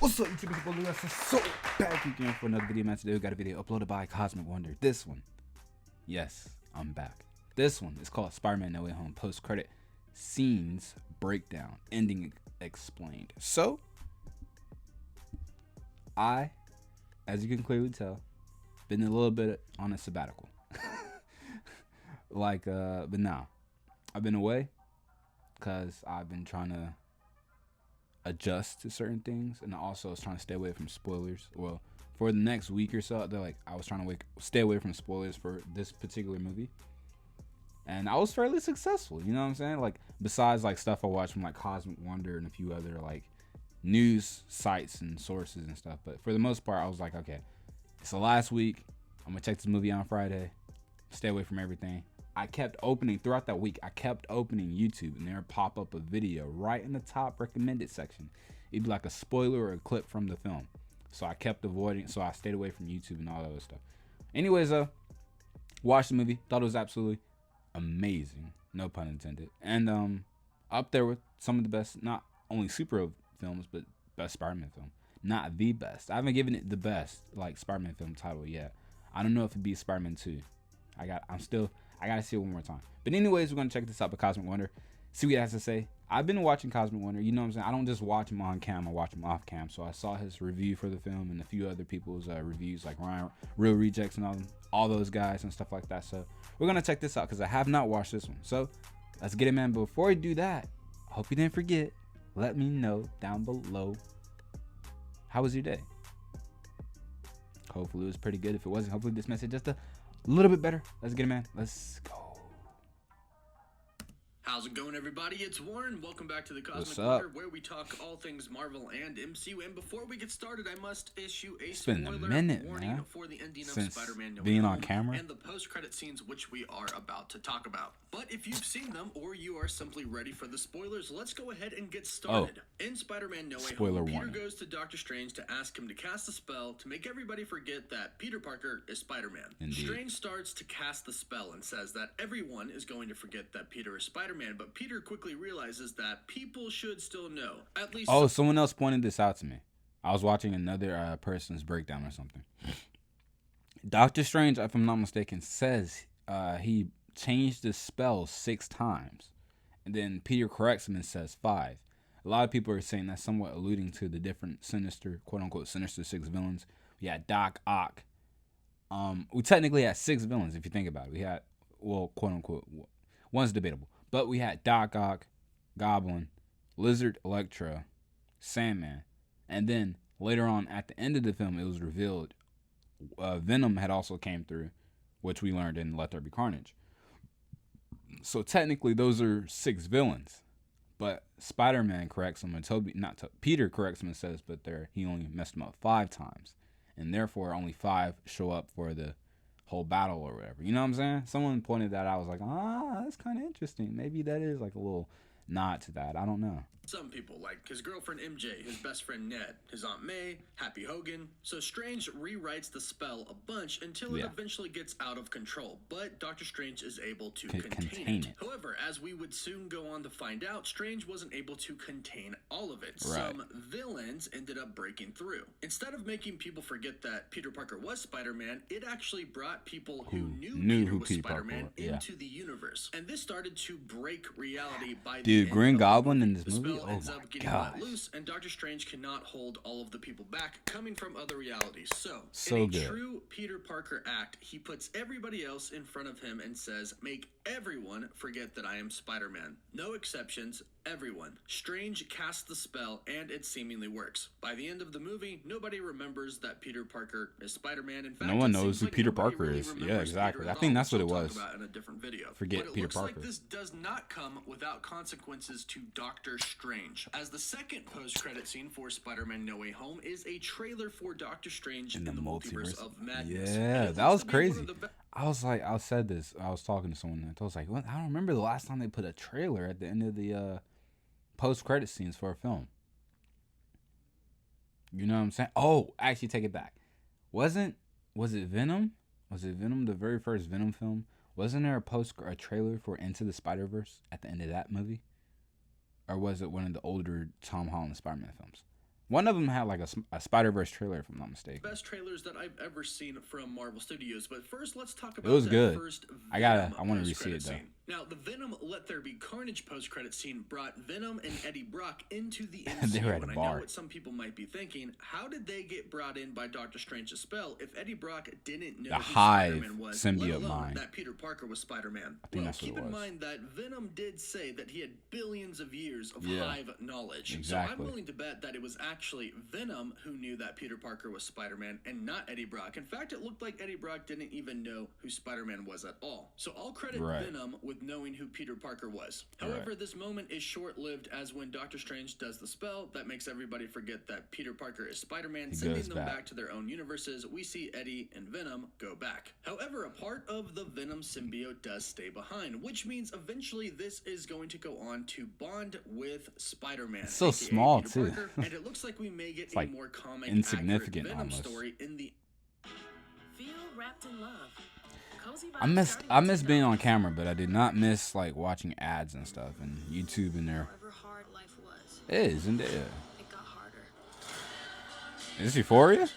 What's up, YouTube people? SSSoo back again for another video, man. Today we got a video uploaded by Cosmic Wonder. This one, yes, I'm back. This one is called Spiderman No Way Home post-credit scenes breakdown, ending explained. So, I, as you can clearly tell, been a little bit on a sabbatical. But now, I've been away because I've been trying to adjust to certain things, and I also was trying to stay away from spoilers. Well, for the next week or so, I was trying to stay away from spoilers for this particular movie, and I was fairly successful. You know what I'm saying? Like, besides like stuff I watched from like Cosmic Wonder and a few other like news sites and sources and stuff, but for the most part, I was like, okay, it's the last week. I'm gonna check this movie on Friday. Stay away from everything. I kept opening throughout that week. I kept opening YouTube, and there would pop up a video right in the top recommended section. It'd be like a spoiler or a clip from the film. So I kept avoiding. So I stayed away from YouTube and all that other stuff. Anyways, watched the movie. Thought it was absolutely amazing. No pun intended. And up there with some of the best, not only superhero films, but best Spider-Man film. Not the best. I haven't given it the best like Spider-Man film title yet. I don't know if it'd be Spider-Man 2. I gotta see it one more time. But anyways, we're gonna check this out by Cosmic Wonder. See what he has to say. I've been watching Cosmic Wonder. You know what I'm saying? I don't just watch him on cam. I watch him off cam. So I saw his review for the film and a few other people's reviews, like Ryan, Real Rejects, and all those guys and stuff like that. So we're gonna check this out because I have not watched this one. So let's get it, man. But before we do that, I hope you didn't forget. Let me know down below. How was your day? Hopefully it was pretty good. If it wasn't, hopefully this message just a little bit better. Let's get it, man. Let's go. How's it going, everybody? It's Warren. Welcome back to the Cosmic Wonder, where we talk all things Marvel and MCU. And before we get started, I must issue a spoiler warning for the ending of Spider-Man No Way Home and the post-credit scenes, which we are about to talk about. But if you've seen them or you are simply ready for the spoilers, let's go ahead and get started. In Spider-Man No Way Home, Peter goes to Doctor Strange to ask him to cast a spell to make everybody forget that Peter Parker is Spider-Man. Strange starts to cast the spell and says that everyone is going to forget that Peter is Spider-Man, but Peter quickly realizes that people should still know. At least someone else pointed this out to me. I was watching another person's breakdown or something. Doctor Strange, if I'm not mistaken, says he changed the spell 6 times, and then Peter corrects him and says 5. A lot of people are saying that's somewhat alluding to the different sinister, quote-unquote, Sinister 6 villains. We had Doc Ock. We technically had 6 villains, if you think about it. We had, well, quote-unquote, one's debatable. But we had Doc Ock, Goblin, Lizard, Electro, Sandman. And then later on, at the end of the film, it was revealed Venom had also came through, which we learned in Let There Be Carnage. So technically, those are 6 villains. But Spider-Man corrects him, and Peter corrects him and says, but he only messed him up 5 times. And therefore, only 5 show up for the whole battle or whatever. You know what I'm saying? Someone pointed that out. I was like, that's kind of interesting. Maybe that is like a little nod to that. I don't know. Some people, like his girlfriend MJ, his best friend Ned, his Aunt May, Happy Hogan. So Strange rewrites the spell a bunch until it eventually gets out of control, but Doctor Strange is able to contain it. However, as we would soon go on to find out, Strange wasn't able to contain all of it. Right. Some villains ended up breaking through. Instead of making people forget that Peter Parker was Spider-Man, it actually brought people who knew Peter was Spider-Man into the universe. And this started to break reality by the end Green of Goblin in this movie? Ends up getting let loose, and Doctor Strange cannot hold all of the people back coming from other realities. So in a true Peter Parker act, he puts everybody else in front of him and says, make everyone forget that I am Spider-Man. No exceptions, everyone. Strange casts the spell, and it seemingly works. By the end of the movie, nobody remembers that Peter Parker is Spider-Man. In fact, no one knows who Peter Parker is. Yeah, exactly. I think that's what it was. About in a different video. Forget Peter Parker. Like this does not come without consequences to Doctor Strange, as the second post-credit scene for Spider-Man No Way Home is a trailer for Doctor Strange in the Multiverse of Madness. Yeah, that was crazy. I was talking to someone and I was like, what? I don't remember the last time they put a trailer at the end of the post-credit scenes for a film. You know what I'm saying? Oh, actually, take it back. Was it Venom? Was it Venom, the very first Venom film? Wasn't there a trailer for Into the Spider-Verse at the end of that movie? Or was it one of the older Tom Holland Spider-Man films? One of them had like a Spider-Verse trailer, if I'm not mistaken. Best trailers that I've ever seen from Marvel Studios. But first, let's talk about it was good. First I want to see it though. Scene. Now, the Venom Let There Be Carnage post-credit scene brought Venom and Eddie Brock into the MCU. They were at a bar. I know what some people might be thinking. How did they get brought in by Doctor Strange's spell if Eddie Brock didn't know the who Hive Spider-Man was, symbiote let alone mind. that Peter Parker was Spider-Man? I think that's what it was. Keep in mind that Venom did say that he had billions of years of Hive knowledge. Exactly. So I'm willing to bet that it was actually Venom who knew that Peter Parker was Spider-Man and not Eddie Brock. In fact, it looked like Eddie Brock didn't even know who Spider-Man was at all. So I'll credit Venom with knowing who Peter Parker was. However, this moment is short-lived, as when Doctor Strange does the spell that makes everybody forget that Peter Parker is Spider-Man, sending them back to their own universes. We see Eddie and Venom go back. However, a part of the Venom symbiote does stay behind, which means eventually this is going to go on to bond with Spider-Man. It's so small Peter too. Parker, and it looks like we may get a more comic, insignificant Venom almost. story in the. Feel wrapped in love. I miss being on camera, but I did not miss like watching ads and stuff and YouTube in there. Hard life was, it is, isn't it? It got harder. Is this Euphoria?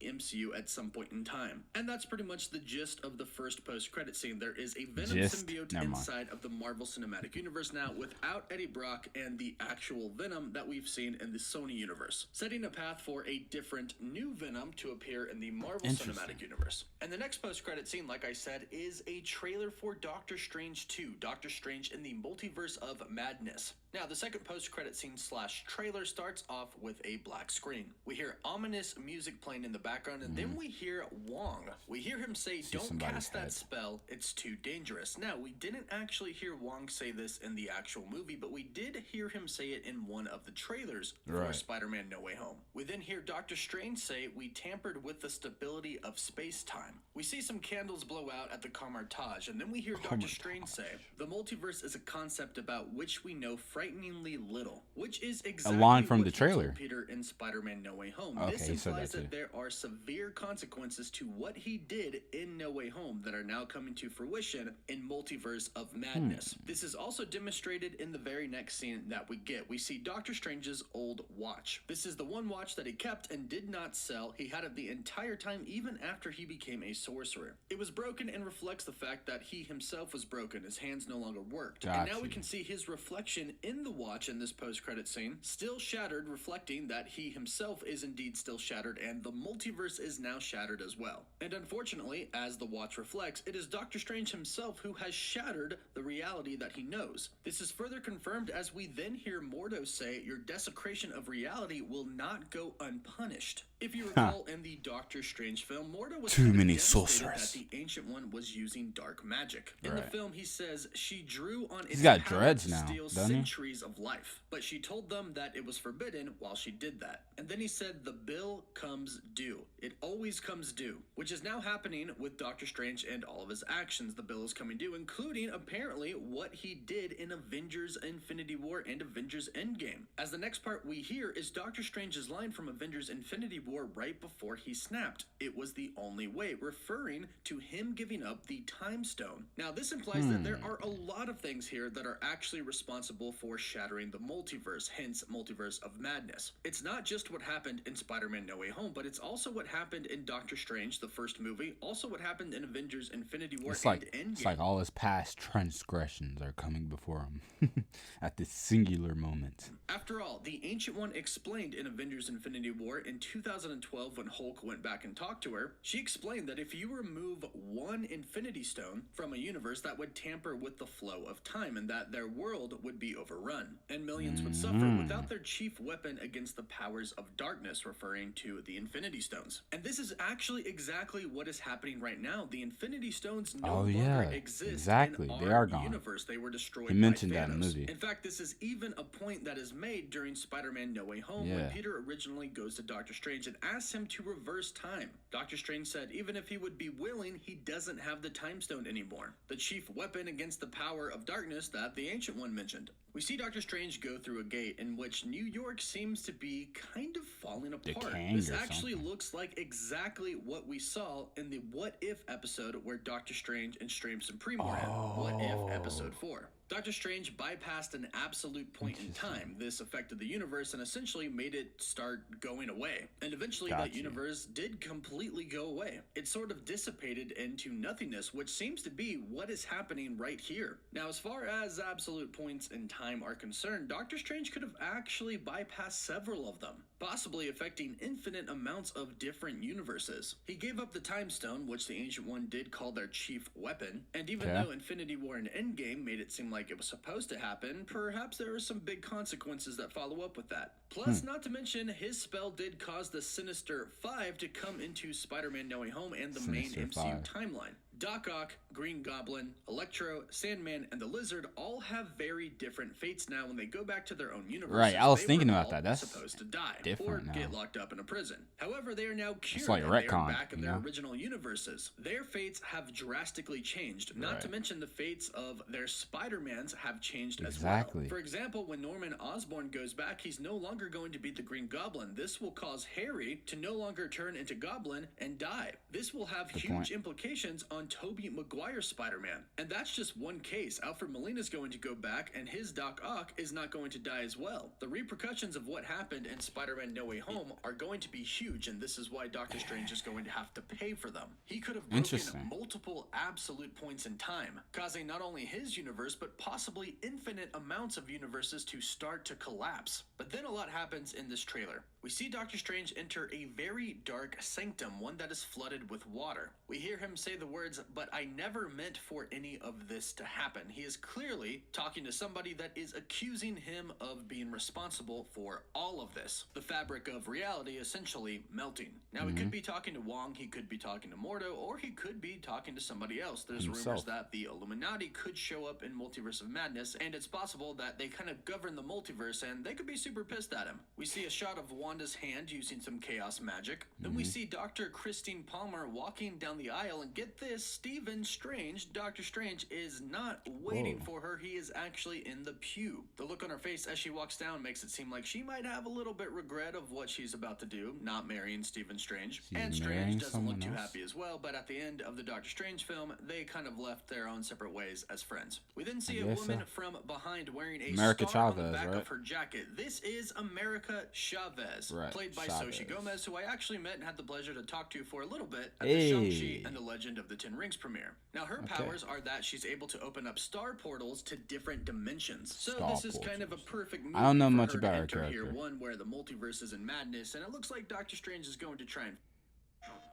MCU at some point in time. And that's pretty much the gist of the first post-credit scene. There is a Venom symbiote inside of the Marvel Cinematic Universe now without Eddie Brock and the actual Venom that we've seen in the Sony universe, setting a path for a different new Venom to appear in the Marvel Cinematic Universe. And the next post-credit scene, like I said, is a trailer for Doctor Strange 2, Doctor Strange in the Multiverse of Madness. Now, the second post-credit scene / trailer starts off with a black screen. We hear ominous music playing in the background, and then we hear Wong. We hear him say, "Don't cast that spell, it's too dangerous." Now, we didn't actually hear Wong say this in the actual movie, but we did hear him say it in one of the trailers for Spider-Man No Way Home. We then hear Doctor Strange say, "We tampered with the stability of space-time." We see some candles blow out at the Camartage, and then we hear Doctor Strange say, "The multiverse is a concept about which we know frighteningly little," which is exactly a line from what the he trailer. told Peter in Spider-Man No Way Home. Okay, this he said implies that that there are severe consequences to what he did in No Way Home that are now coming to fruition in Multiverse of Madness. This is also demonstrated in the very next scene that we get. We see Doctor Strange's old watch. This is the one watch that he kept and did not sell. He had it the entire time, even after he became a sorcerer. It was broken and reflects the fact that he himself was broken. His hands no longer worked. And now we can see his reflection in the watch in this post-credit scene, still shattered, reflecting that he himself is indeed still shattered, and the multiverse is now shattered as well. And unfortunately, as the watch reflects, it is Doctor Strange himself who has shattered the reality that he knows. This is further confirmed as we then hear Mordo say, "Your desecration of reality will not go unpunished." If you recall, in the Doctor Strange film, Mordo was too many sorcerers that the Ancient One was using dark magic. In the film, he says she drew on its got power dreads to now, steal doesn't he? centuries of life, but she told them that it was forbidden while she did that. And then he said, "The bill comes due. It always comes due," which is now happening with Doctor Strange and all of his actions. The bill is coming due, including apparently what he did in Avengers Infinity War and Avengers Endgame. As the next part we hear is Doctor Strange's line from Avengers Infinity War right before he snapped. "It was the only way," referring to him giving up the Time Stone. Now, this implies that there are a lot of things here that are actually responsible for shattering the multiverse, hence Multiverse of Madness. It's not just what happened in Spider-Man No Way Home, but it's also what happened in Doctor Strange, the first movie, also what happened in Avengers Infinity War and Endgame. It's like all his past transgressions are coming before him at this singular moment. After all, the Ancient One explained in Avengers Infinity War in 2012 when Hulk went back and talked to her, she explained that if you remove one Infinity Stone from a universe, that would tamper with the flow of time and that their world would be overrun, and millions would suffer without their chief weapon against the powers of darkness, referring to the Infinity Stones. And this is actually exactly what is happening right now. The Infinity Stones no longer exist in they are our gone. universe. They were destroyed He mentioned by Thanos. that in the movie. In fact, this is even a point that is made during Spider-Man No Way Home when Peter originally goes to Doctor Strange and asks him to reverse time. Doctor Strange said even if he would be willing, he doesn't have the Time Stone anymore, the chief weapon against the power of darkness that the Ancient One mentioned. We see Doctor Strange go through a gate in which New York seems to be kind of falling apart. This actually looks like exactly what we saw in the What If episode where Doctor Strange and Strange Supremo had. What If episode 4. Doctor Strange bypassed an absolute point in time. This affected the universe and essentially made it start going away. And eventually that universe did completely go away. It sort of dissipated into nothingness, which seems to be what is happening right here. Now, as far as absolute points in time are concerned, Doctor Strange could have actually bypassed several of them, possibly affecting infinite amounts of different universes. He gave up the Time Stone, which the Ancient One did call their chief weapon, and even though Infinity War and Endgame made it seem like it was supposed to happen, perhaps there are some big consequences that follow up with that. Plus, not to mention, his spell did cause the Sinister Five to come into Spider-Man No Way Home and the main MCU timeline. Doc Ock, Green Goblin, Electro, Sandman, and the Lizard all have very different fates now when they go back to their own universes. Right, I was thinking about that. That's supposed to die different or now. Get locked up in a prison. However, they are now cured like and retcon, they are back in their original universes. Their fates have drastically changed. Not to mention the fates of their Spider-Mans have changed as well. For example, when Norman Osborn goes back, he's no longer going to be the Green Goblin. This will cause Harry to no longer turn into Goblin and die. This will have huge implications on Tobey Maguire Spider-Man. And that's just one case. Alfred Molina's going to go back and his Doc Ock is not going to die as well. The repercussions of what happened in Spider-Man No Way Home are going to be huge, and this is why Doctor Strange is going to have to pay for them. He could have broken multiple absolute points in time, causing not only his universe, but possibly infinite amounts of universes to start to collapse. But then a lot happens in this trailer. We see Doctor Strange enter a very dark sanctum, one that is flooded with water. We hear him say the words, "But I never meant for any of this to happen." He is clearly talking to somebody that is accusing him of being responsible for all of this. The fabric of reality essentially melting. Now, he could be talking to Wong, he could be talking to Mordo, or he could be talking to somebody else. There's rumors that the Illuminati could show up in Multiverse of Madness, and it's possible that they kind of govern the multiverse, and they could be super pissed at him. We see a shot of Wanda's hand using some chaos magic. Then we see Dr. Christine Palmer walking down the aisle, and get this, Stephen Strange, Doctor Strange, is not waiting for her. He is actually in the pew. The look on her face as she walks down makes it seem like she might have a little bit regret of what she's about to do, not marrying Stephen Strange. And Strange doesn't look too happy as well, but at the end of the Doctor Strange film, they kind of left their own separate ways as friends. We then see a woman from behind wearing a star on the back of her jacket. This is America Chavez, played by Xochitl Gomez, who I actually met and had the pleasure to talk to for a little bit at the Shang-Chi and the Legend of the Ten Rings premiere. Now, her powers are that she's able to open up star portals to different dimensions. So this is kind of a perfect movie. I don't know much about her character. Here, one where the multiverse is in madness, and it looks like Doctor Strange is going to try and...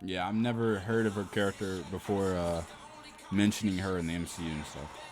Yeah, I've never heard of her character before mentioning her in the MCU and stuff.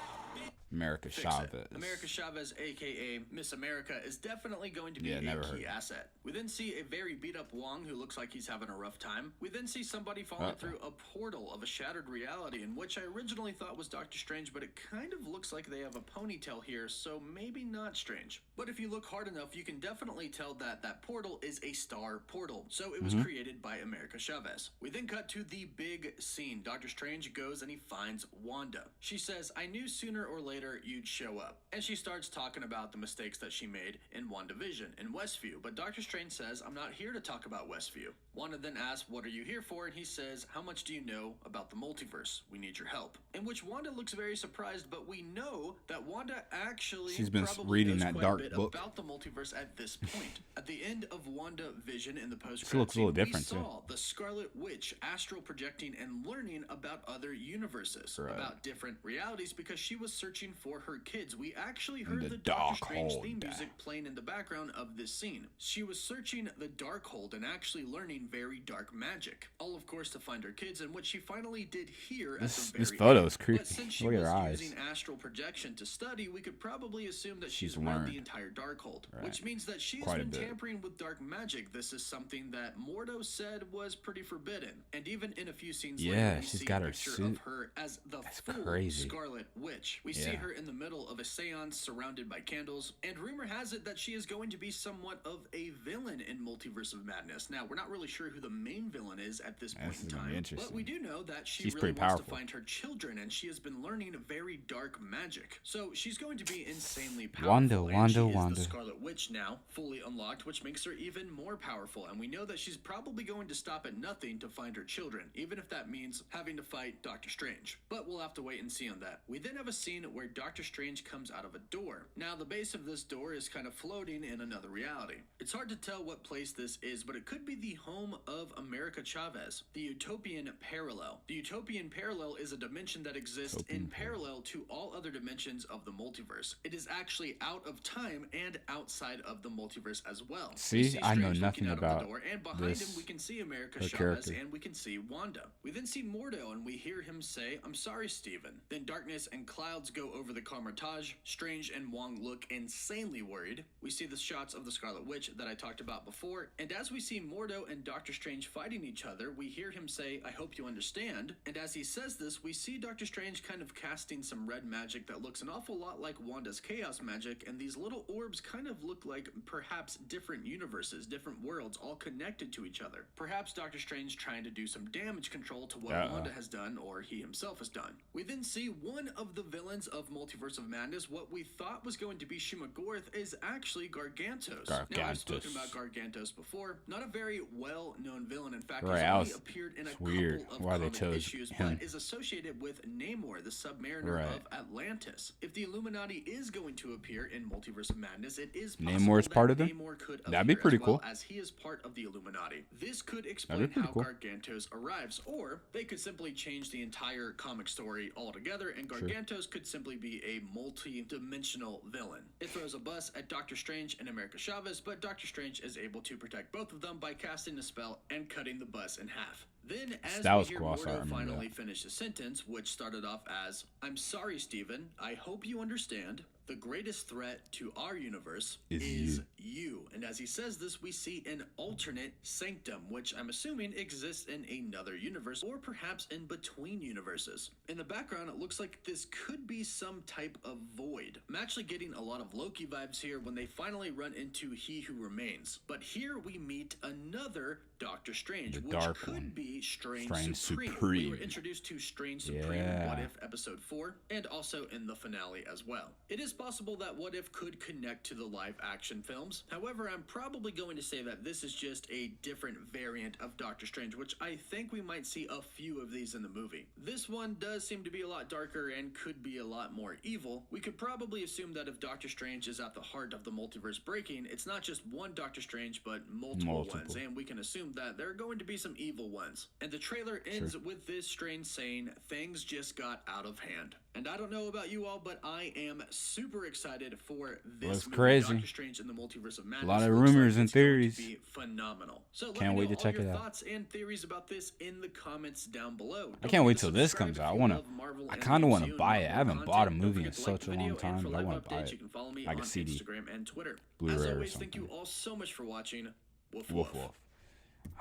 America Chavez. America Chavez, aka Miss America, is definitely going to be a key asset. We then see a very beat up Wong who looks like he's having a rough time. We then see somebody falling through a portal of a shattered reality, in which I originally thought was Doctor Strange, but it kind of looks like they have a ponytail here, so maybe not Strange. But if you look hard enough, you can definitely tell that that portal is a star portal, so it was created by America Chavez. We then cut to the big scene. Doctor Strange goes and he finds Wanda. She says, "I knew sooner or later you'd show up." And she starts talking about the mistakes that she made in WandaVision in Westview. But Doctor Strange says, "I'm not here to talk about Westview." Wanda then asks, "What are you here for?" And he says, "How much do you know about the multiverse? We need your help." In which Wanda looks very surprised, but we know that Wanda actually she's been reading that dark book about the multiverse at this point. At the end of WandaVision in the post-credits, looks a little different we saw the Scarlet Witch astral projecting and learning about other universes, about different realities, because she was searching for her kids. We actually heard the Doctor Strange theme music playing in the background of this scene. She was searching the Darkhold and actually learning very dark magic. All, of course, to find her kids, and what she finally did here at the very this photo is end. creepy. But since she Look at was her eyes. using astral projection to study, we could probably assume that she's read the entire Darkhold, which means that she's been tampering with dark magic. This is something that Mordo said was pretty forbidden. And even in a few scenes later, we she's see got a her picture suit. of her as the full Scarlet Witch. We see her in the middle of a seance surrounded by candles, and rumor has it that she is going to be somewhat of a villain in Multiverse of Madness. Now, we're not really sure who the main villain is at this point in time, but we do know that she's really wants to find her children, and she has been learning very dark magic. So she's going to be insanely powerful. Wanda. The Scarlet Witch now, fully unlocked, which makes her even more powerful, and we know that she's probably going to stop at nothing to find her children, even if that means having to fight Doctor Strange. But we'll have to wait and see on that. We then have a scene where where Doctor Strange comes out of a door. Now, the base of this door is kind of floating in another reality. It's hard to tell what place this is, but it could be the home of America Chavez, the Utopian Parallel. The Utopian Parallel is a dimension that exists in parallel to all other dimensions of the multiverse. It is actually out of time and outside of the multiverse as well. See, I know nothing about the door, and behind him we can see America Chavez and we can see Wanda. We then see Mordo and we hear him say, "I'm sorry, Steven." Then darkness and clouds go over the Kamar-Taj. Strange and Wong look insanely worried. We see the shots of the Scarlet Witch that I talked about before, and as we see Mordo and Doctor Strange fighting each other, we hear him say, "I hope you understand." And as he says this, we see Doctor Strange kind of casting some red magic that looks an awful lot like Wanda's chaos magic, and these little orbs kind of look like perhaps different universes, different worlds, all connected to each other. Perhaps Doctor Strange trying to do some damage control to what Wanda has done, or he himself has done. We then see one of the villains of Multiverse of Madness. What we thought was going to be Shuma-Gorath is actually Gargantos. Now, I've spoken about Gargantos before. Not a very well-known villain. In fact, he's only appeared in a couple of comic issues, but is associated with Namor, the Submariner of Atlantis. If the Illuminati is going to appear in Multiverse of Madness, it is possible Namor's part of them? Namor could That'd be pretty cool. As he is part of the Illuminati. This could explain how Gargantos arrives, or they could simply change the entire comic story altogether, and Gargantos could simply be a multi-dimensional villain. It throws a bus at Doctor Strange and America Chavez, but Doctor Strange is able to protect both of them by casting a spell and cutting the bus in half. Then, as we hear Mordo finally finish his sentence, which started off as, "I'm sorry, Steven. I hope you understand. The greatest threat to our universe is you." And as he says this, we see an alternate sanctum, which I'm assuming exists in another universe, or perhaps in between universes. In the background, it looks like this could be some type of void. I'm actually getting a lot of Loki vibes here when they finally run into He Who Remains. But here we meet another Doctor Strange, which could be Strange Supreme. We were introduced to Strange Supreme in What If Episode 4, and also in the finale as well. It is possible that What If could connect to the live action films. However, I'm probably going to say that this is just a different variant of Doctor Strange, which I think we might see a few of these in the movie. This one does seem to be a lot darker and could be a lot more evil. We could probably assume that if Doctor Strange is at the heart of the multiverse breaking, it's not just one Doctor Strange, but multiple ones, and we can assume that there are going to be some evil ones. And the trailer ends with this Strange saying, "Things just got out of hand." And I don't know about you all, but I am super excited for this movie, crazy. Doctor Strange in the Multiverse of Madness. A lot of rumors and theories. Be phenomenal. So can't wait to check it out. Thoughts and theories about this in the comments down below. I can't wait till this comes out. I kind of want to buy it. I haven't bought a movie in such a long time, but I want to buy it. You can follow me like on a CD, Instagram and Twitter. Blu-ray, as or always, something. thank you all so much for watching. Woof woof woof.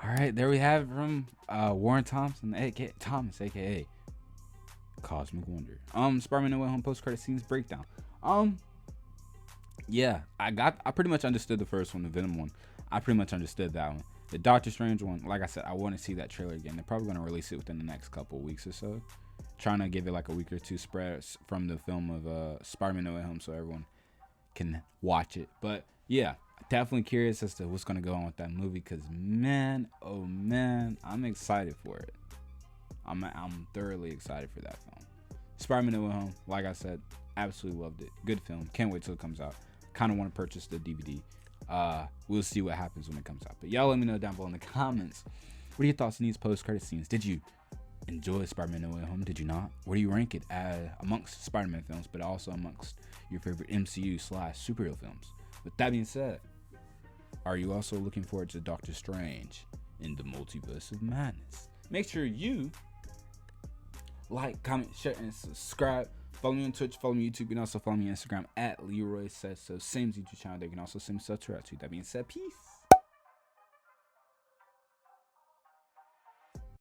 All right, there we have it from Warren Thompson, aka Cosmic Wonder. Spiderman NWH Home post-credit scenes breakdown. Yeah, I pretty much understood the first one, the Venom one. I pretty much understood that one. The Doctor Strange one, like I said, I want to see that trailer again. They're probably going to release it within the next couple of weeks or so. Trying to give it like a week or two spread from the film of Spiderman NWH Home so everyone can watch it. But yeah, definitely curious as to what's going to go on with that movie, because man, oh man, I'm excited for it. I'm thoroughly excited for that film. Spiderman NWH Home, like I said, absolutely loved it. Good film. Can't wait till it comes out. Kind of want to purchase the DVD. We'll see what happens when it comes out. But y'all let me know down below in the comments. What are your thoughts on these post-credit scenes? Did you enjoy Spiderman NWH Home? Did you not? Where do you rank it amongst Spider-Man films, but also amongst your favorite MCU/superhero films? With that being said, are you also looking forward to Doctor Strange in the Multiverse of Madness? Make sure you like, comment, share, and subscribe. Follow me on Twitch, follow me on YouTube, and also follow me on Instagram at Leroy Says So. Same YouTube channel. They can also send me stuff to. That being said, peace.